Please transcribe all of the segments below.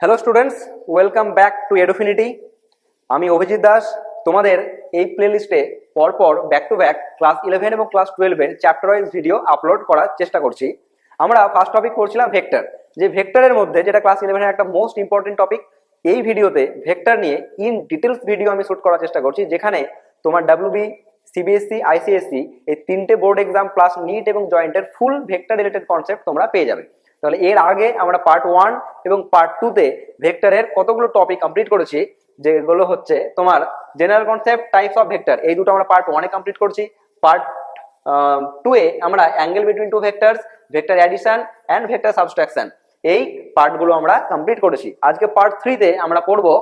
Hello students, welcome back to Edufinity. আমি অভিজিৎ দাস তোমাদের এই প্লেলিস্টে পরপর ব্যাক টু ব্যাক ক্লাস 11 এবং ক্লাস 12-এর চ্যাপ্টার ওয়াইজ ভিডিও আপলোড করার চেষ্টা করছি। আমরা ফার্স্ট টপিক করছিলাম ভেক্টর, যে ভেক্টরের মধ্যে যেটা ক্লাস 11-এর একটা মোস্ট ইম্পর্টেন্ট টপিক। এই ভিডিওতে ভেক্টর নিয়ে ইন ডিটেলস ভিডিও আমি শুট করার চেষ্টা করছি, যেখানে তোমার ডাব্লিউবি, সিবিএসসি, আইসিএসসি এই তিনটে বোর্ড এক্সাম প্লাস নিট এবং জয়েন্টের ফুল ভেক্টর রিলেটেড কনসেপ্ট তোমরা পেয়ে যাবে। তাহলে এর আগে আমরা পার্ট 1 এবং পার্ট 2-তে ভেক্টরের কতগুলো টপিক কমপ্লিট করেছি, যেগুলো হচ্ছে তোমার general concept, types of vector, এই দুটো আমরা পার্ট 1-এ কমপ্লিট করছি। পার্ট 2-এ আমরা angle between two vectors, vector addition and vector subtraction, এই পার্টগুলো আমরা কমপ্লিট করেছি। আজকে পার্ট 3-তে আমরা পড়বো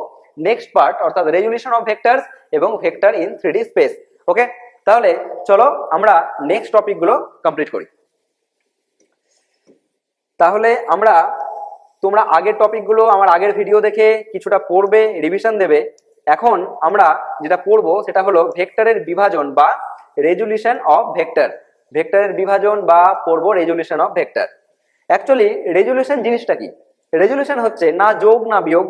নেক্সট পার্ট, অর্থাৎ রেজুলেশন অফ ভেক্টরস এবং ভেক্টর ইন 3D স্পেস। ওকে, তাহলে চলো আমরা নেক্সট টপিকগুলো কমপ্লিট করি। তাহলে তোমরা আগের টপিকগুলো আমার আগের ভিডিও দেখে কিছুটা পড়বে, রিভিশন দেবে। এখন আমরা যেটা পড়বো সেটা হলো ভেক্টরের বিভাজন বা রেজুলেশন অফ ভেক্টর। ভেক্টরের বিভাজন বা পড়বো resolution of vector. Actually resolution জিনিসটা কি? রেজুলেশন হচ্ছে না যোগ না বিয়োগ।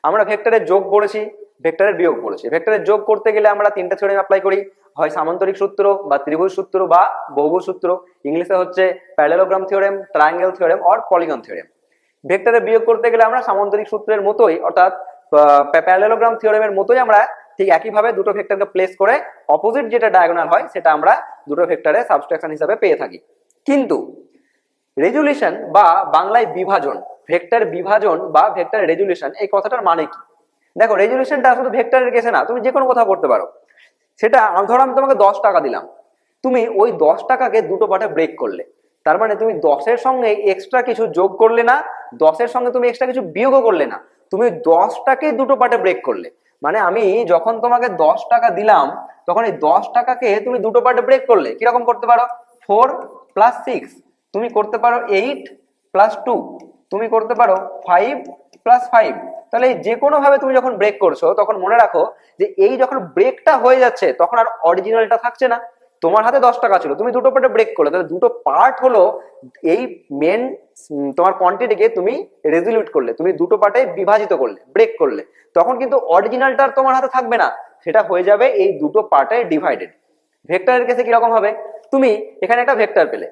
আমরা ভেক্টরের যোগ পড়েছি, ভেক্টরের বিয়োগ পড়েছি। ভেক্টরের যোগ করতে গেলে আমরা তিনটা থিওরেম অ্যাপ্লাই করি, হয় সামান্তরিক সূত্র বা ত্রিভুজ সূত্র বা বহুভুজ সূত্র। ইংলিশে হচ্ছে parallelogram theorem, triangle theorem or polygon theorem. ভেক্টরের বিয়োগ করতে গেলে আমরা সামান্তরিক সূত্রের মতোই, অর্থাৎ প্যারালেলোগ্রাম থিওরেমের মতোই আমরা ঠিক একইভাবে দুটো ভেক্টরকে প্লেস করে অপোজিট যেটা ডায়াগোনাল হয় সেটা আমরা দুটো ভেক্টরের সাবট্রাকশন হিসাবে পেয়ে থাকি। কিন্তু রেজুলেশন বা বাংলায় বিভাজন, ভেক্টর বিভাজন বা ভেক্টর রেজুলেশন, এই কথাটার মানে কি? দেখো, রেজুলেশনটা শুধু ভেক্টরের কেসে না, তুমি যে কোনো কথা করতে পারো। সেটা ধরো আমি তোমাকে 10 টাকা দিলাম, তুমি ওই 10 টাকাকে দুটো পার্টে ব্রেক করলে, তার মানে তুমি 10-এর সঙ্গে এক্সট্রা কিছু যোগ করলে না, 10-এর সঙ্গে তুমি এক্সট্রা কিছু বিয়োগও করলে না, তুমি 10টাকে দুটো পার্টে ব্রেক করলে। মানে আমি যখন তোমাকে 10 টাকা দিলাম, তখন এই 10 টাকাকে তুমি দুটো পার্টে ব্রেক করলে। কিরকম করতে পারো? 4 + 6, তুমি করতে পারো 8 + 2, তুমি করতে পারো 5 + 5। তাহলে যে কোনো ভাবে তুমি যখন ব্রেক করছো, তখন মনে রাখো যে এই যখন ব্রেকটা হয়ে যাচ্ছে, তখন আর অরিজিনালটা থাকছে না। তোমার হাতে 10 টাকা ছিল, তুমি দুটো পার্টে ব্রেক করলে, তাহলে দুটো পার্ট হলো এই মেন তোমার কোয়ান্টিটিকে তুমি রেজুলেট করলে, তুমি দুটো পার্টে বিভাজিত করলে, ব্রেক করলে। তখন কিন্তু অরিজিনালটা তোমার হাতে থাকবে না, সেটা হয়ে যাবে এই দুটো পার্টে ডিভাইডেড। ভেক্টরের কেসে কিরকম হবে? তুমি এখানে একটা ভেক্টর পেলে,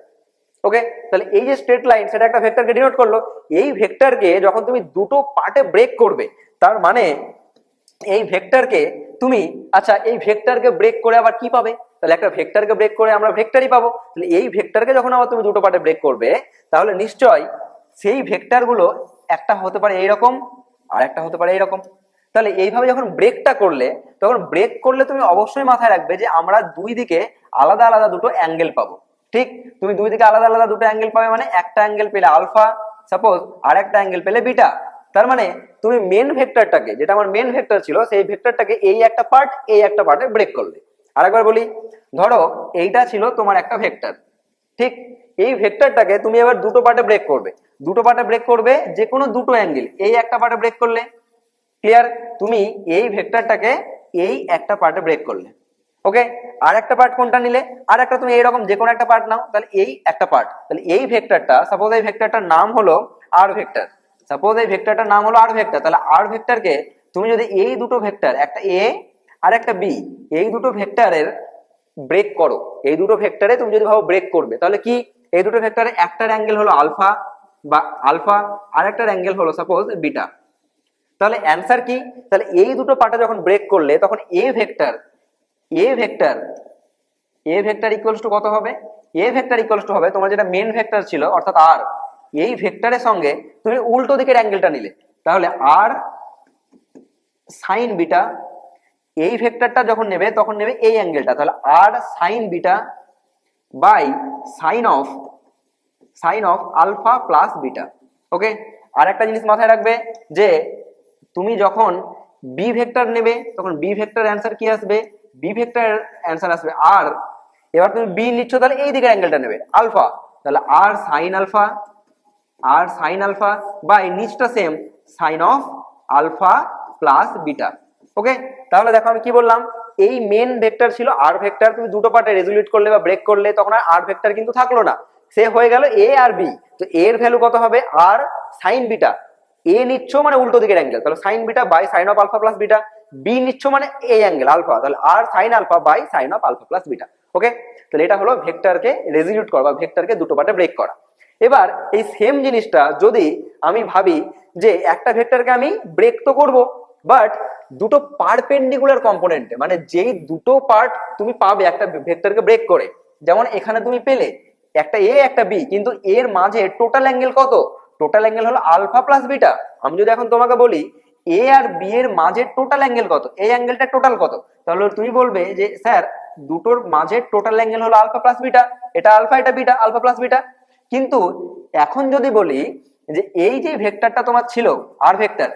ওকে, তাহলে এই যে স্ট্রেট লাইন, সেটা একটা ভেক্টরকে ডিনোট করলো। এই ভেক্টরকে যখন তুমি দুটো পার্টে ব্রেক করবে, তার মানে এই ভেক্টরকে তুমি, আচ্ছা এই ভেক্টরকে ব্রেক করে আবার কি পাবে? তাহলে একটা ভেক্টরকে ব্রেক করে আমরা ভেক্টরই পাবো। তাহলে এই ভেক্টরকে যখন আবার তুমি দুটো পার্টে ব্রেক করবে, তাহলে নিশ্চয় সেই ভেক্টরগুলো একটা হতে পারে এইরকম, আর একটা হতে পারে এইরকম। তাহলে এইভাবে যখন ব্রেকটা করলে, তখন ব্রেক করলে তুমি অবশ্যই মাথায় রাখবে যে আমরা দুই দিকে আলাদা আলাদা দুটো অ্যাঙ্গেল পাবো। ঠিক, তুমি দুই দিকে আলাদা আলাদা দুটো অ্যাঙ্গেল পাবে, মানে একটা অ্যাঙ্গেল পেলে আলফা সাপোজ, আর একটা অ্যাঙ্গেল পেলে বিটা। তার মানে তুমি মেন ভেক্টরটাকে, যেটা আমার মেন ভেক্টর ছিল, সেই ভেক্টরটাকে এই একটা পার্ট এই একটা পার্টে ব্রেক করলে। আরেকবার বলি, ধরো এইটা ছিল তোমার একটা ভেক্টর, ঠিক, এই ভেক্টরটাকে তুমি এবার দুটো পার্টে ব্রেক করবে। দুটো পার্টে ব্রেক করবে, যে কোনো দুটো অ্যাঙ্গেল, এই একটা পার্টে ব্রেক করলে। ক্লিয়ার? তুমি এই ভেক্টরটাকে এই একটা পার্টে ব্রেক করলে, ওকে। আর একটা পার্ট কোনটা নিলে? আর একটা তুমি এইরকম যে কোনো একটা পার্ট নাও, তাহলে এই একটা পার্ট, তাহলে এই ভেক্টরটা, সাপোজ এই ভেক্টরটার নাম হলো আর ভেক্টর, সাপোজ এই ভেক্টরটার নাম হলো আর ভেক্টর। তাহলে আর ভেক্টরকে তুমি যদি এই দুটো ভেক্টর, একটা এ আর একটা বি, এই দুটো ভেক্টরের ব্রেক করো, এই দুটো ভেক্টরে তুমি যদি ভাবো ব্রেক করবে, তাহলে কি, এই দুটো ভেক্টরে একটার অ্যাঙ্গেল হলো আলফা বা আলফা, আর একটার অ্যাঙ্গেল হলো সাপোজ বিটা। তাহলে অ্যান্সার কি? তাহলে এই দুটো পার্টে যখন ব্রেক করলে, তখন এ ভেক্টর ইকুয়ালস টু কত হবে? এ ভেক্টর ইকুয়ালস টু হবে তোমার যেটা মেন ভেক্টর ছিল, অর্থাৎ আর, এই ভেক্টরের সঙ্গে তুমি উল্টো দিকের অ্যাঙ্গেলটা নিলে, তাহলে আর সাইন বিটা। এই ভেক্টরটা যখন নেবে, তখন নেবে এই অ্যাঙ্গেলটা, তাহলে R sine beta by sine of alpha plus beta. Okay, আর একটা জিনিস মাথায় রাখবে যে তুমি যখন বি ভেক্টর নেবে, তখন বি ভেক্টর অ্যান্সার কি আসবে? বি ভেক্টর অ্যান্সার আসবে আর। এবার তুমি বি নিচ্ছ, তাহলে এই দিকের অ্যাঙ্গেলটা নেবে আলফা, তাহলে আর সাইন আলফা বাই নিচটা same sine of alpha plus beta. Okay, তাহলে দেখো আমি কি বললাম, এই মেন ভেক্টর ছিল আর ভেক্টর, তুমি দুটো পার্টে রেজুলেট করলে বা ব্রেক করলে, তখন আর ভেক্টর কিন্তু থাকলো না, সে হয়ে গেল এ আর বি। তো এর ভ্যালু কত হবে? আর সাইন বিটা, এ নিচ্ছ মানে উল্টো দিকের অ্যাঙ্গেল, তাহলে sine beta by sine of alpha plus beta. B নিচ্ছ মানে এই অ্যাঙ্গেল আলফা, তাহলে R sine alpha by sine of alpha plus beta. Okay, তাহলে এটা হলো ভেক্টরকে রেজলিউট করা বা ভেক্টরকে দুটো পার্টে ব্রেক করা। এবার এই সেম জিনিসটা যদি আমি ভাবি যে একটা ভেক্টরকে আমি ব্রেক তো করব, বাট দুটো পারপেন্ডিকুলার কম্পোনেন্টে, মানে যেই দুটো পার্ট তুমি পাবে একটা ভেক্টরকে ব্রেক করে, যেমন এখানে তুমি পেলে একটা এ একটা বি, কিন্তু এর মাঝে টোটাল অ্যাঙ্গেল কত? টোটাল অ্যাঙ্গেল হলো আলফা প্লাস বিটা। আমি যদি এখন তোমাকে বলি এ আর বি এর মাঝে টোটাল অ্যাঙ্গেল কত, এই অ্যাঙ্গেলটা টোটাল কত, তাহলে তুমি বলবে যে স্যার দুটোর মাঝে টোটাল অ্যাঙ্গেল হলো আলফা প্লাস বিটা, এটা আলফা এটা বিটা, আলফা প্লাস বিটা। কিন্তু এখন যদি বলি যে এই যে ভেক্টরটা তোমার ছিল আর ভেক্টর,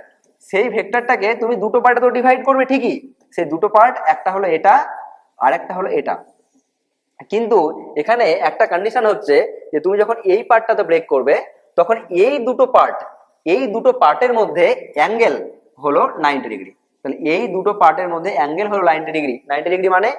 সেই ভেক্টরটাকে তুমি দুটো পার্টে তো ডিভাইড করবে ঠিকই, সেই দুটো পার্ট একটা হলো এটা আর একটা হলো এটা। কিন্তু এখানে একটা কন্ডিশন হচ্ছে যে তুমি যখন এই পার্টটাতে ব্রেক করবে তখন এই দুটো পার্টের মধ্যে অ্যাঙ্গেল হলো 90 ডিগ্রি। তাহলে এই দুটো পার্টের মধ্যে অ্যাঙ্গেল হলো 90 ডিগ্রি। 90 ডিগ্রি মানে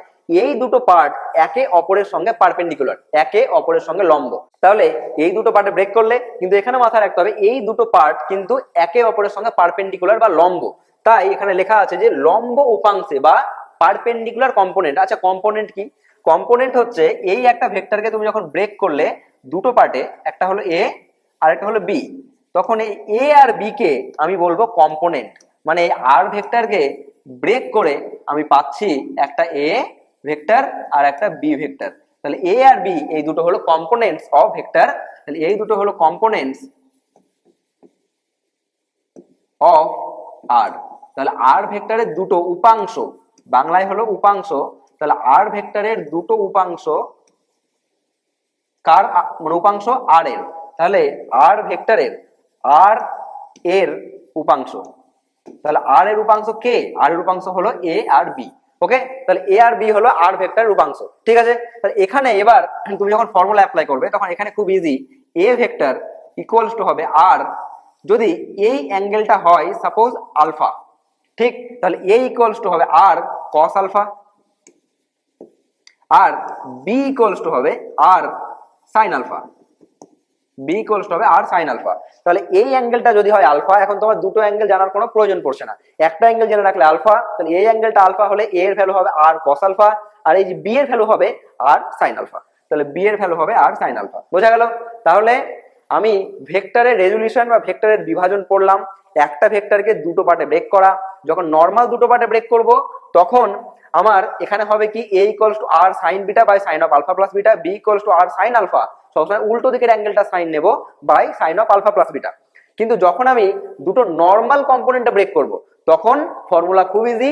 এই দুটো পার্ট একে অপরের সঙ্গে পারপেন্ডিকুলার, একে অপরের সঙ্গে লম্ব। তাহলে এই দুটো পার্টে ব্রেক করলে কিন্তু এখানে মাথায় রাখতে হবে এই দুটো পার্ট কিন্তু একে অপরের সঙ্গে পারপেন্ডিকুলার বা লম্ব। তাই এখানে লেখা আছে যে লম্ব উপাংশে বা পারপেন্ডিকুলার কম্পোনেন্ট। আচ্ছা, কম্পোনেন্ট কি? কম্পোনেন্ট হচ্ছে এই একটা ভেক্টরকে তুমি যখন ব্রেক করলে দুটো পার্টে, একটা হলো এ আর একটা হলো বি, তখন এই এ আর বি কে আমি বলবো কম্পোনেন্ট। মানে আর ভেক্টরকে ব্রেক করে আমি পাচ্ছি একটা এ ভেক্টর আর একটা বি ভেক্টর। তাহলে এ আর বি এই দুটো হলো কম্পোনেন্টস অফ ভেক্টর। তাহলে এই দুটো হলো কম্পোনেন্টস অফ আর। তাহলে আর ভেক্টরের দুটো উপাংশ, বাংলায় হলো উপাংশ, তাহলে আর ভেক্টরের দুটো উপাংশ কার, মানে উপাংশ আর এর। তাহলে আর ভেক্টরের আর এর উপাংশ, তাহলে আর এর উপাংশ কে? আর এর উপাংশ হলো এ আর বি। ওকে, তাহলে এ আর বি হলো আর ভেক্টরের উপাংশ। ঠিক আছে, তাহলে এখানে এবার তুমি যখন ফর্মুলা অ্যাপ্লাই করবে তখন এখানে খুব easy, A vector equals to হবে আর, যদি এই অ্যাঙ্গেলটা হয় সাপোজ আলফা, ঠিক, তাহলে এ ইকুয়ালস টু হবে আর কস আলফা, আর বি ইকুয়ালস টু হবে R sine alpha, B equals to হবে আর সাইন আলফা। তাহলে এই অ্যাঙ্গেলটা যদি হয় আলফা, এখন তোমার দুটো অ্যাঙ্গেল জানার কোনো প্রয়োজন পড়ছে না, একটা অ্যাঙ্গেল জেনে রাখলে আলফা, তাহলে এই অ্যাঙ্গেলটা আলফা হলে এ এর ভ্যালু হবে আর কস আলফা, আর এই যে বি এর ভ্যালু হবে আর সাইন আলফা, তাহলে বি এর ভ্যালু হবে আর সাইন আলফা। বোঝা গেল? তাহলে আমি ভেক্টরের রেজলিউশন বা ভেক্টরের বিভাজন পড়লাম, একটা ভেক্টরকে দুটো পার্টে ব্রেক করা। যখন নর্মাল দুটো পার্টে ব্রেক করব তখন আমার এখানে হবে কি, A equals to R sine beta by sine of alpha plus beta, B equals to R sine alpha, সবসময় উল্টো দিকের অ্যাঙ্গেলটা সাইন নেব, by sine of alpha plus beta. কিন্তু যখন আমি দুটো নর্মাল কম্পোনেন্টে ব্রেক করব তখন ফর্মুলা খুব ইজি,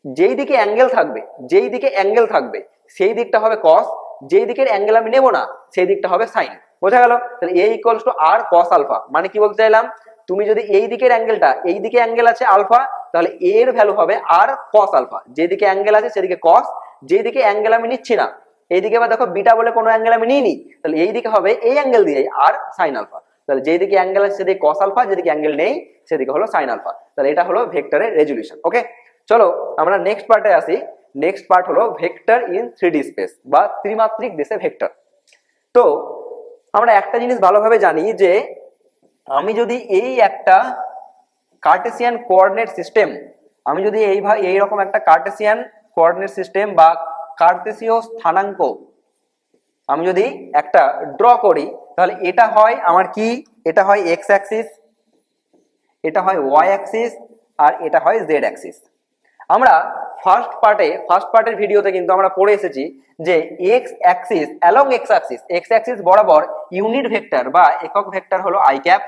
যেই দিকে অ্যাঙ্গেল থাকবে, যেই দিকে অ্যাঙ্গেল থাকবে সেই দিকটা হবে কস, যেই দিকের অ্যাঙ্গেল আমি নেব না সেই দিকটা হবে সাইন। বোঝা গেল? তাহলে A equals to R cos alpha, মানে কি বলতে চাইলাম, তুমি যদি এই দিকের অ্যাঙ্গেলটা, এই দিকে অ্যাঙ্গেল আছে আলফা, তাহলে এর ভ্যালু হবে আর কস আলফা, যেদিকে অ্যাঙ্গেল আছে সেদিকে কস, যেদিকে অ্যাঙ্গেল আমি নিচ্ছি না, এইদিকে আবার দেখো বিটা বলে কোনো অ্যাঙ্গেল আমি নিইনি, তাহলে এই দিকে হবে এই অ্যাঙ্গেল দিয়ে আর সাইন আলফা। তাহলে যেদিকে অ্যাঙ্গেল আছে সেদিকে কস আলফা, যেদিকে অ্যাঙ্গেল নেই সেদিকে হলো সাইন আলফা। তাহলে এটা হলো ভেক্টরের রেজলিউশন। ওকে, চলো আমরা নেক্সট পার্টে আসি। নেক্সট পার্ট হলো ভেক্টর ইন 3D স্পেস বা ত্রিমাত্রিক দেশে ভেক্টর। তো আমরা একটা জিনিস ভালোভাবে জানি যে আমি যদি এই একটা কার্টেসিয়ান কোঅর্ডিনেট সিস্টেম, আমি যদি এইরকম একটা কার্টেসিয়ান কোঅর্ডিনেট সিস্টেম বা কার্তেসীয় স্থানাঙ্ক আমি যদি একটা ড্র করি, তাহলে এটা হয় আমার কি, এটা হয় এক্স অ্যাক্সিস, এটা হয় ওয়াই অ্যাক্সিস, আর এটা হয় জেড অ্যাক্সিস। আমরা ফার্স্ট পার্টের ভিডিওতে কিন্তু আমরা পড়ে এসেছি যে x Axis along x Axis বরাবর ইউনিট ভেক্টর বা একক ভেক্টর হলো আই ক্যাপ,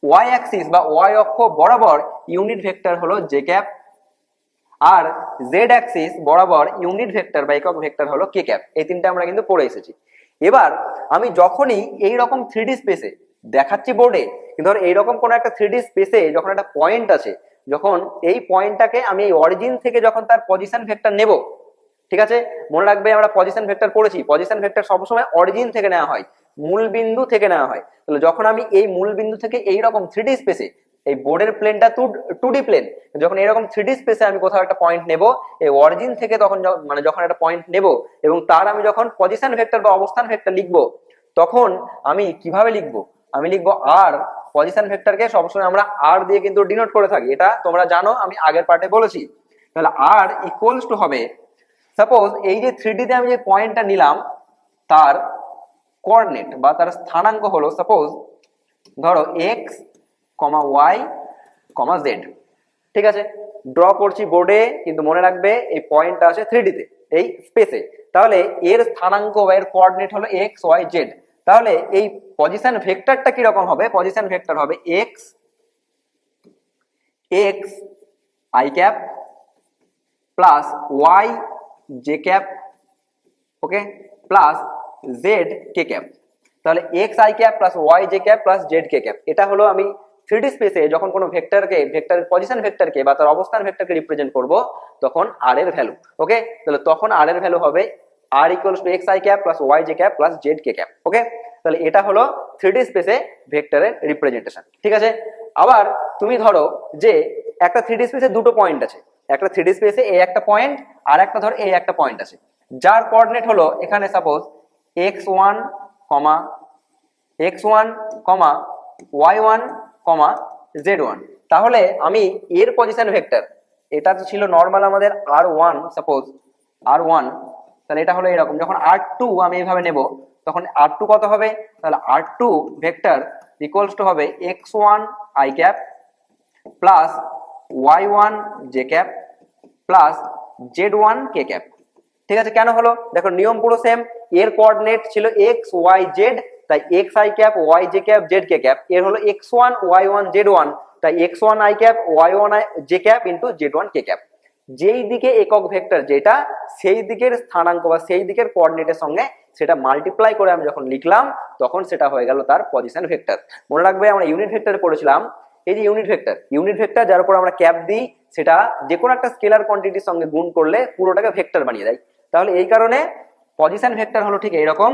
ওয়াই অ্যাক্সিস বা ওয়াই অক্ষ বরাবর ইউনিট ভেক্টর হলো জে ক্যাপ, আর জেড অ্যাক্সিস বরাবর ইউনিট ভেক্টর বা একক ভেক্টর হলো কে ক্যাপ। এই তিনটা আমরা কিন্তু পড়ে এসেছি। এবার আমি যখনই এইরকম 3D স্পেসে দেখাচ্ছি বোর্ডে, ধর এইরকম কোন একটা 3D স্পেসে যখন একটা পয়েন্ট আছে, যখন এই পয়েন্টটাকে আমি এই অরিজিন থেকে যখন তার পজিশন ভেক্টর নেব, ঠিক আছে, মনে রাখবে আমরা পজিশন ভেক্টর পড়েছি, পজিশন ভেক্টর সবসময় অরিজিন থেকে নেওয়া হয়, মূল বিন্দু থেকে নেওয়া হয়। তাহলে যখন আমি এই মূল বিন্দু থেকে এইরকম 3D স্পেসে, এই বোর্ডের প্লেনটা 2D প্লেন, যখন এরকম 3D স্পেসে আমি কোথাও একটা পয়েন্ট নেব, এই অরিজিন থেকে তখন মানে যখন একটা পয়েন্ট নেব এবং তার আমি যখন পজিশন ভেক্টর বা অবস্থান ভেক্টর লিখব, তখন আমি কিভাবে লিখব, আমি লিখব আর পজিশন ভেক্টরকে সবসময় আমরা আর দিয়ে কিন্তু ডিনোট করে থাকি, এটা তোমরা জানো, আমি আগের পার্টে বলেছি। তাহলে আর ইকুয়ালস টু হবে, সাপোজ এই যে 3D তে আমি যে পয়েন্টটা নিলাম তার কোঅর্ডিনেট বা তার স্থানাঙ্ক হলো সাপোজ ধরো এক্স কমা ওয়াই কমা জেড। ঠিক আছে, ড্র করছি বোর্ডে, কিন্তু মনে রাখবে এই পয়েন্টটা আছে 3D তে এই স্পেসে। তাহলে এর স্থানাঙ্ক বা এর কোঅর্ডিনেট হলো এক্স ওয়াই জেড। তাহলে এই পজিশন ভেক্টরটা কি রকম হবে? পজিশন ভেক্টর হবে X X I cap plus Y J cap, okay, plus Z K cap. তাহলে X I cap plus Y J cap plus Z K cap, এটা হলো আমি 3D স্পেসে যখন কোনো ভেক্টরের পজিশন ভেক্টরকে বা তার অবস্থান ভেক্টরকে রিপ্রেজেন্ট করব তখন আর এর ভ্যালু। ওকে, তাহলে তখন আর এর ভ্যালু হবে R equals to X I cap plus Y J cap plus Z K cap. Okay, তাহলে এটা হলো 3D স্পেসে ভেক্টরের রিপ্রেজেন্টেশন। ঠিক আছে, আবার তুমি ধরো যে একটা 3D স্পেসে দুটো পয়েন্ট আছে, একটা 3D স্পেসে এই একটা পয়েন্ট আর একটা ধর এই একটা পয়েন্ট আছে, যার কোঅর্ডিনেট হলো এখানে সাপোজ x1 কমা x1 কমা y1 কমা z1। তাহলে আমি এর পজিশন ভেক্টর, এটা তো ছিল নর্মাল আমাদের r1, সাপোজ r1, তাহলে এটা হলো এরকম। যখন r2 আমি এইভাবে নেব তখন r2 কত হবে? তাহলে r2 ভেক্টর ইকুয়ালস টু হবে x1 i cap plus y1 j cap plus z1 k cap. ঠিক আছে, কেন হলো? দেখো নিয়ম পুরো সেম, এর কোঅর্ডিনেট ছিল এক্স ওয়াই জেড, তাই x I cap y J cap z K cap. এর হলো x1 y1 z1, তাই x1 i cap y1 j cap into z1 k cap. যেই দিকে একক ভেক্টর যেটা, সেই দিকের স্থানাঙ্ক বা সেই দিকের কোঅর্ডিনেটের সঙ্গে সেটা মাল্টিপ্লাই করে আমি যখন লিখলাম তখন সেটা হয়ে গেল তার পজিশন ভেক্টর। মনে রাখবে আমরা ইউনিট ভেক্টরে পড়েছিলাম, এই যে ইউনিট ভেক্টর যার উপর আমরা ক্যাপ দিই সেটা যে কোনো একটা স্কেলার কোয়ান্টিটির সঙ্গে গুণ করলে পুরোটাকে ভেক্টর বানিয়ে দেয়। তাহলে এই কারণে পজিশন ভেক্টর হলো ঠিক এইরকম,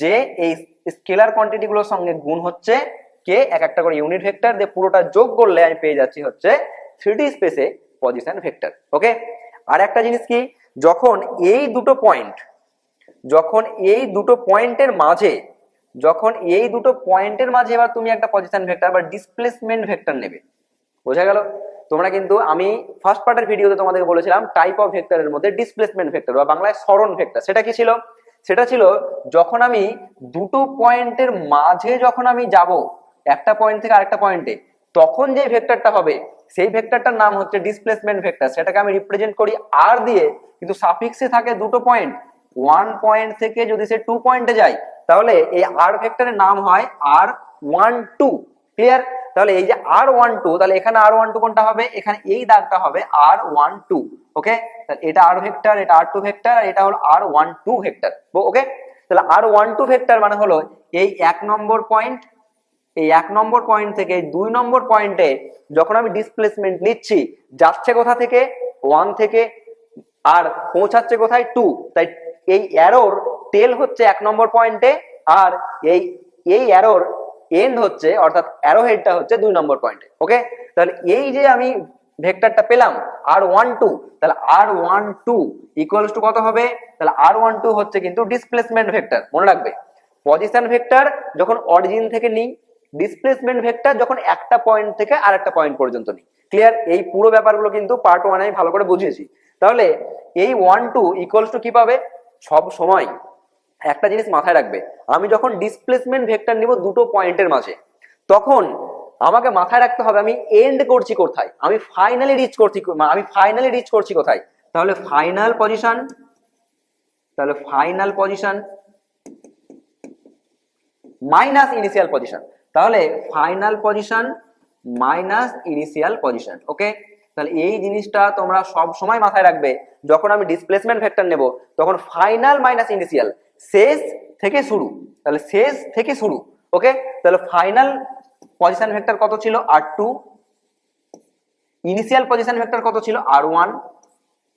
যে এই স্কেলার কোয়ান্টিটি গুলোর সঙ্গে গুণ হচ্ছে কে এক একটা করে ইউনিট ভেক্টর দিয়ে পুরোটা যোগ করলে আমি পেয়ে যাচ্ছি হচ্ছে 3D স্পেসে পজিশন ভেক্টর। ওকে, আর একটা জিনিস কি, যখন এই দুটো পয়েন্টের মাঝে এবার তুমি একটা পজিশন ভেক্টর বা ডিসপ্লেসমেন্ট ভেক্টর নেবে, বোঝা গেল? তোমরা কিন্তু আমি ফার্স্ট পার্টের ভিডিওতে তোমাদেরকে বলেছিলাম টাইপ অফ ভেক্টরের মধ্যে ডিসপ্লেসমেন্ট ভেক্টর বা বাংলায় সরণ ভেক্টর। সেটা কি ছিল? সেটা ছিল যখন আমি দুটো পয়েন্টের মাঝে যখন আমি যাব একটা পয়েন্ট থেকে আরেকটা পয়েন্টে, তখন যে ভেক্টরটা হবে সেই ভেক্টরটার নাম হচ্ছে ডিসপ্লেসমেন্ট ভেক্টর। সেটাকে আমি রিপ্রেজেন্ট করি আর দিয়ে, কিন্তু সাফিক্সে থাকে দুটো পয়েন্ট। 1 পয়েন্ট থেকে যদি সে 2 পয়েন্টে যায় তাহলে এই আর ভেক্টরের নাম হয় r12। ক্লিয়ার? তাহলে এই যে r12, তাহলে এখানে r12 কোনটা হবে? এখানে এই দাগটা হবে r12। ওকে, তাহলে এটা r ভেক্টর, এটা r2 ভেক্টর, আর এটা হলো r12 ভেক্টর। ওকে, তাহলে r12 ভেক্টর মানে হলো এই 1 নম্বর পয়েন্ট, এই 1 নম্বর পয়েন্ট থেকে 2 নম্বর পয়েন্টে যখন আমি ডিসপ্লেসমেন্ট নিচ্ছি, যাচ্ছে কোথা থেকে? 1 থেকে, আর পৌঁছাচ্ছে কোথায়? 2। তাই এই অ্যারোর টেল হচ্ছে 1 নম্বর পয়েন্টে, আর এই অ্যারোর এন্ড হচ্ছে, অর্থাৎ অ্যারো হেডটা হচ্ছে 2 নম্বর পয়েন্টে। ওকে, তাহলে এই যে আমি ভেক্টরটা পেলাম r12, তাহলে r12 ইকুয়ালস টু কত হবে? তাহলে r12 হচ্ছে কিন্তু ডিসপ্লেসমেন্ট ভেক্টর। মনে রাখবে, পজিশন ভেক্টর যখন অরিজিন থেকে নিই, ডিসপ্লেসমেন্ট ভেক্টর যখন একটা পয়েন্ট থেকে আরেকটা পয়েন্ট পর্যন্ত নিই। ক্লিয়ার? এই পুরো ব্যাপারগুলো কিন্তু পার্ট 1 আমি ভালো করে বুঝিয়েছি। তাহলে এই 1 2 ইকুয়ালস টু কি পাবে? সব সময় একটা জিনিস মাথায় রাখবে, আমি যখন ডিসপ্লেসমেন্ট ভেক্টর নিব দুটো পয়েন্টের মাঝে, তখন আমাকে মাথায় রাখতে হবে আমি এন্ড করছি কোথায়, আমি ফাইনালি রিচ করছি কোথায়। তাহলে final position minus initial position. তাহলে final position minus initial position. Okay, তাহলে এই জিনিসটা তোমরা সব সময় মাথায় রাখবে, যখন আমি ডিসপ্লেসমেন্ট ভেক্টর নেব তখন ফাইনাল মাইনাস ইনিশিয়াল, শেষ থেকে শুরু। তাহলে শেষ থেকে শুরু। ওকে, তাহলে ফাইনাল পজিশন ভেক্টর কত ছিল? r2। ইনিশিয়াল পজিশন ভেক্টর কত ছিল? r1।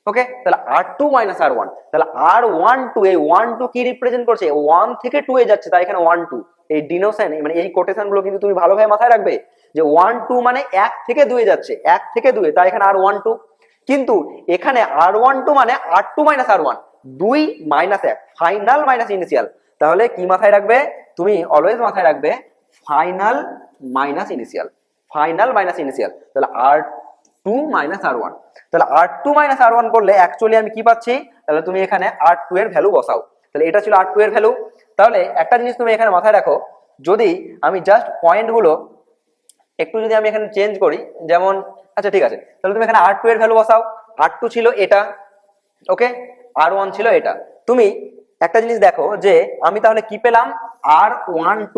ওকে, তাহলে r2 মাইনাস r1, তাহলে r12, এই 12 কি রিপ্রেজেন্ট করছে? 1 থেকে 2 এ যাচ্ছে, তাই এখানে 12। এই ডিনোশন মানে এই কোটেশন গুলো কিন্তু তুমি ভালোভাবে মাথায় রাখবে, যে 12 মানে 1 থেকে 2 এ যাচ্ছে, 1 থেকে 2 এ, তাই এখানে r12। কিন্তু এখানে r12 মানে r2 minus r1, 2 minus 1, final minus initial. তাহলে কি মাথায় রাখবে তুমি? অলওয়েজ মাথায় রাখবে final minus initial, final minus initial, তাহলে R2 মাইনাস R1। তাহলে R2 মাইনাস R1 করলে অ্যাকচুয়ালি আমি কি পাচ্ছি, তাহলে তুমি এখানে R2 এর ভ্যালু বসাও। তাহলে এটা ছিল R2 এর ভ্যালু। তাহলে একটা জিনিস তুমি এখানে মাথায় রাখো, যদি আমি জাস্ট পয়েন্টগুলো একটু যদি আমি এখানে চেঞ্জ করি, যেমন আচ্ছা ঠিক আছে, তাহলে তুমি এখানে R2 এর ভ্যালু বসাও। R2 ছিল এটা, ওকে, R1 ছিল এটা। তুমি একটা জিনিস দেখো যে আমি তাহলে কি পেলাম, R12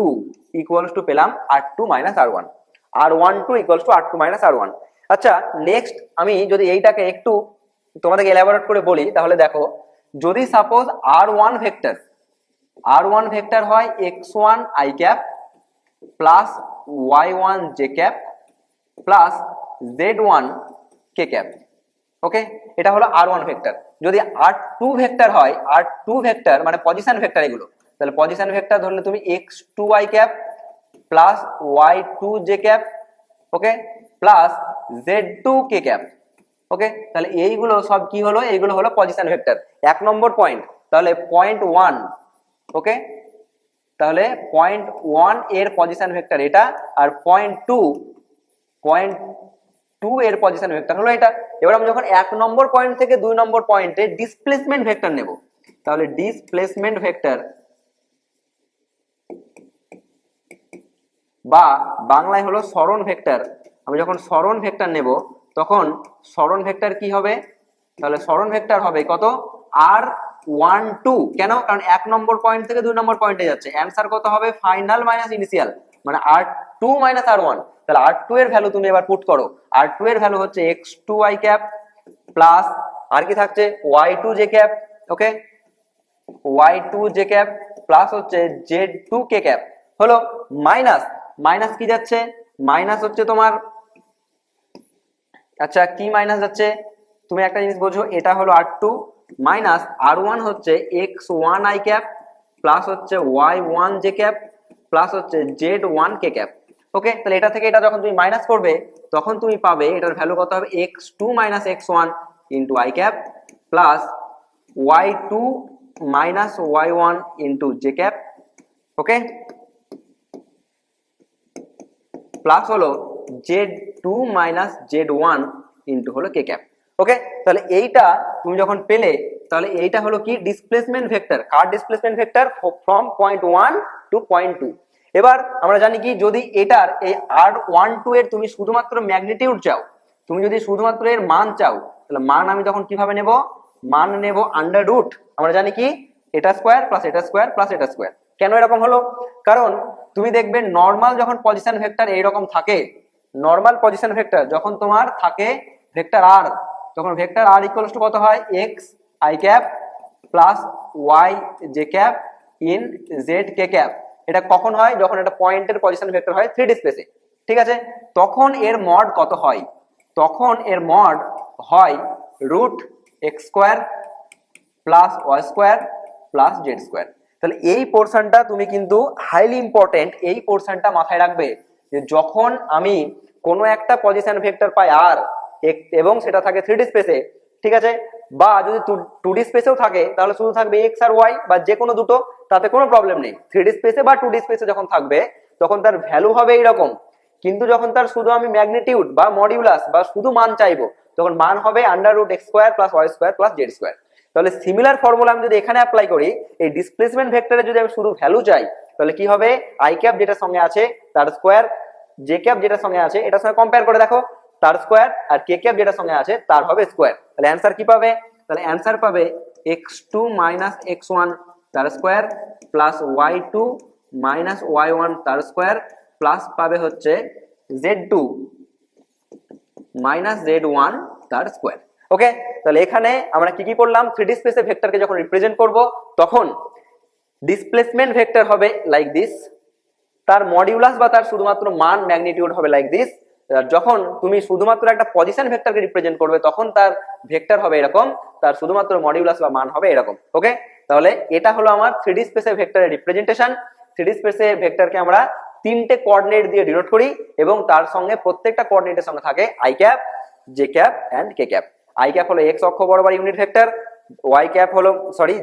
ইকুয়ালস টু পেলাম R2 minus R1, R12 equals to R2 minus R1। আচ্ছা নেক্সট আমি যদি এইটাকে একটু তোমাদেরকে এলাবোরেট করে বলি, তাহলে দেখো যদি সাপোজ R1 ভেক্টর হয় x1 i cap plus y1 j cap plus z1 k cap, okay, এটা হলো R1 ভেক্টর। যদি R2 ভেক্টর হয়, R2 ভেক্টর মানে পজিশন ভেক্টর এগুলো, তাহলে পজিশন ভেক্টর ধরলে তুমি x2 i cap plus y2 j cap, okay, plus z2 k cap, okay. তাহলে এইগুলো সব কি হলো, এইগুলো হলো পজিশন ভেক্টর। এক নম্বর পয়েন্ট, তাহলে পয়েন্ট 1, ওকে, তাহলে পয়েন্ট 1 এর পজিশন ভেক্টর এটা, আর পয়েন্ট 2 এর পজিশন ভেক্টর হলো এটা। এবার আমি যখন 1 নম্বর পয়েন্ট থেকে 2 নম্বর পয়েন্টে ডিসপ্লেসমেন্ট ভেক্টর নেব, তাহলে ডিসপ্লেসমেন্ট ভেক্টর বা বাংলায় হলো সরণ ভেক্টর। আমি যখন সরণ ভেক্টর নেব তখন সরণ ভেক্টর কি হবে, তাহলে সরণ ভেক্টর হবে কত, R12। কেন, কারণ 1 নম্বর পয়েন্ট থেকে 2 নম্বর পয়েন্টে যাচ্ছে, অ্যানসার কত হবে, ফাইনাল মাইনাস ইনিশিয়াল, মানে R2 মাইনাস R1। তাহলে R2 এর ভ্যালু তুমি এবার পুট করো, R2 এর ভ্যালু হচ্ছে x2 i ক্যাপ প্লাস আর কি থাকছে y2 j ক্যাপ, ওকে, y2 j ক্যাপ প্লাস হচ্ছে z2 k ক্যাপ হলো, মাইনাস মাইনাস কি যাচ্ছে, মাইনাস হচ্ছে তোমার, আচ্ছা কি মাইনাস যাচ্ছে, তুমি একটা জিনিস বোঝো, এটা হলো R2 মাইনাস R1 হচ্ছে x1 i ক্যাপ প্লাস হচ্ছে y1 j ক্যাপ প্লাস হচ্ছে z1 k ক্যাপ, ওকে। তাহলে এটা থেকে এটা যখন তুমি মাইনাস করবে তখন তুমি পাবে এটার ভ্যালু কত হবে, x2 minus x1 into i cap plus y2 minus y1 into j cap, okay, plus হলো z2 মাইনাস z1 ইন্টু হলো k ক্যাপ, ওকে। তাহলে এইটা তুমি যখন পেলে, তাহলে এইটা হলো কি, ডিসপ্লেসমেন্ট ভেক্টর। কার displacement vector, from point 1 to point 2। এবার আমরা জানি কি, যদি এটার এই R12 এর তুমি শুধুমাত্র ম্যাগনিটিউড চাও, তুমি যদি শুধুমাত্র এর মান চাও, তাহলে মান আমি তখন কিভাবে নেব, মান নেব আন্ডার রুট। আমরা জানি কি, এটা স্কোয়ার প্লাস এটা স্কোয়ার প্লাস এটা স্কোয়ার। কেন এরকম হলো, কারণ তুমি দেখবে নর্মাল যখন পজিশন ভেক্টর এইরকম থাকে, নর্মাল পজিশন ভেক্টর যখন তোমার থাকে ভেক্টর r, তখন ভেক্টর r ইকুয়ালস টু কত হয়, x i cap plus y j cap in z k cap. এটা কখন হয়, যখন এটা পয়েন্টের পজিশন ভেক্টর হয় 3D স্পেসে, ঠিক আছে। তখন এর মড কত হয়, তখন এর মড হয় root x square plus y square plus z square. তাহলে এই পোর্শনটা তুমি কিন্তু হাইলি ইম্পর্টেন্ট, এই পোর্শনটা মাথায় রাখবে যে যখন আমি কোনো একটা পজিশন ভেক্টর পাই আর এবং সেটা থাকে 3D স্পেসে, ঠিক আছে, বা যদি 2D স্পেসেও থাকে তাহলে শুধু থাকবে x আর y বা যে কোনো দুটো, তাতে কোনো প্রবলেম নেই। 3D স্পেসে বা 2D স্পেসে যখন থাকবে তখন তার ভ্যালু হবে এইরকম, কিন্তু যখন তার শুধু আমি ম্যাগনিটিউড বা মডিউলাস বা শুধু মান চাইবো তখন মান হবে under root x square plus y square plus z square. তাহলে সিমিলার ফর্মুলা আমি যদি এখানে অ্যাপ্লাই করি, এই ডিসপ্লেসমেন্ট ভেক্টরে যদি আমি শুধু ভ্যালু চাই তাহলে কি হবে, i ক্যাপ যেটার সঙ্গে আছে তার স্কোয়ার, j ক্যাপ যেটার সঙ্গে আছে এটার সঙ্গে কম্পেয়ার করে দেখো তার স্কোয়ার, আর k ক্যাপ যেটার সঙ্গে আছে তার হবে স্কোয়ার। তাহলে অ্যান্সার কি পাবে, তাহলে অ্যান্সার পাবে x2 মাইনাস x1 তার square plus y2 minus y1 তার স্কোয়ার প্লাস পাবে হচ্ছে z2 মাইনাস z1 তার স্কোয়ার, ওকে। তাহলে এখানে আমরা কি কি করলাম, 3D স্পেসে ভেক্টরকে যখন রিপ্রেজেন্ট করব তখন ডিসপ্লেসমেন্ট ভেক্টর হবে লাইক দিস, তার মডিউলাস বা তার শুধুমাত্র মান ম্যাগনিটিউড হবে লাইক দিস। যখন তুমি শুধুমাত্র একটা পজিশন ভেক্টরকে রিপ্রেজেন্ট করবে তখন তার ভেক্টর হবে এরকম, তার শুধুমাত্র মডিউলাস বা মান হবে এরকম, ওকে। তাহলে এটা হলো আমার 3D স্পেসে ভেক্টরের রিপ্রেজেন্টেশন। 3D স্পেসে ভেক্টরকে আমরা 3টে কোঅর্ডিনেট দিয়ে ডিনোট করি এবং তার সঙ্গে প্রত্যেকটা কোঅর্ডিনেটের সঙ্গে থাকে i cap, j cap and k cap. i cap হলো x অক্ষ বরাবর ইউনিট ভেক্টর, y ক্যাপ হলো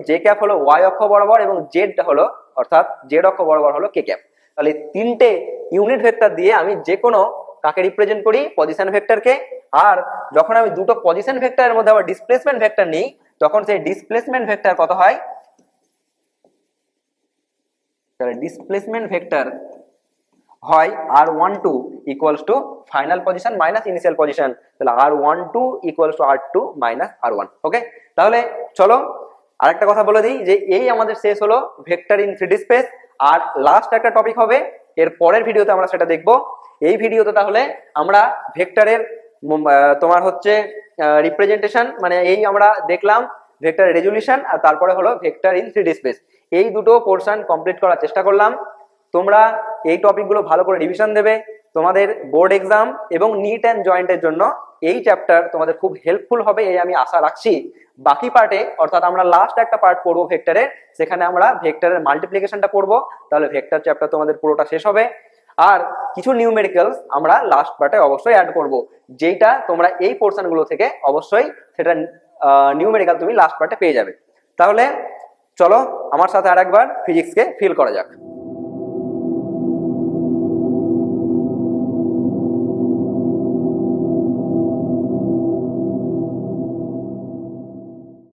j ক্যাপ হলো y অক্ষ বরাবর এবং z হলো অর্থাৎ z অক্ষ বরাবর হলো k ক্যাপ। তাহলে তিনটে ইউনিট ভেক্টর দিয়ে আমি যে কোনো কাকে রিপ্রেজেন্ট করি, পজিশন ভেক্টরকে। আর যখন আমি দুটো পজিশন ভেক্টরের মধ্যে আবার ডিসপ্লেসমেন্ট ভেক্টর নিই, তখন সেই ডিসপ্লেসমেন্ট ভেক্টর কত হয়, তাহলে ডিসপ্লেসমেন্ট ভেক্টর হয় r12 equals to final position minus initial position. তাহলে r12 equals to r2 minus r1। ওকে, তাহলে চলো আরেকটা কথা বলে দিই যে এই আমাদের শেষ হলো ভেক্টর ইন 3D স্পেস। আর লাস্ট একটা টপিক হবে, এর পরের ভিডিওতে আমরা সেটা দেখব। এই ভিডিওতে তাহলে আমরা ভেক্টরের তোমার হচ্ছে রিপ্রেজেন্টেশন, মানে এই আমরা দেখলাম ভেক্টরের রেজুলেশন, আর তারপরে হলো ভেক্টর ইন 3D স্পেস। এই দুটো পোর্শন কমপ্লিট করার চেষ্টা করলাম। তোমরা এই টপিকগুলো ভালো করে রিভিশন দেবে। তোমাদের বোর্ড এক্সাম এবং নিট অ্যান্ড জয়েন্টের জন্য এই চ্যাপ্টার তোমাদের খুব হেল্পফুল হবে, এই আমি আশা রাখছি। বাকি পার্টে, অর্থাৎ আমরা লাস্ট একটা পার্ট পড়বো ভেক্টরের, সেখানে আমরা ভেক্টরের মাল্টিপ্লিকেশনটা পড়বো। তাহলে ভেক্টর চ্যাপ্টার তোমাদের পুরোটা শেষ হবে। আর কিছু নিউমেরিক্যালস আমরা লাস্ট পার্টে অবশ্যই অ্যাড করব, যেটা তোমরা এই পোর্শনগুলো থেকে অবশ্যই সেটা নিউমেরিক্যাল তুমি লাস্ট পার্টে পেয়ে যাবে। তাহলে চলো আমার সাথে আরেকবার ফিজিক্সকে ফিল করা যাক।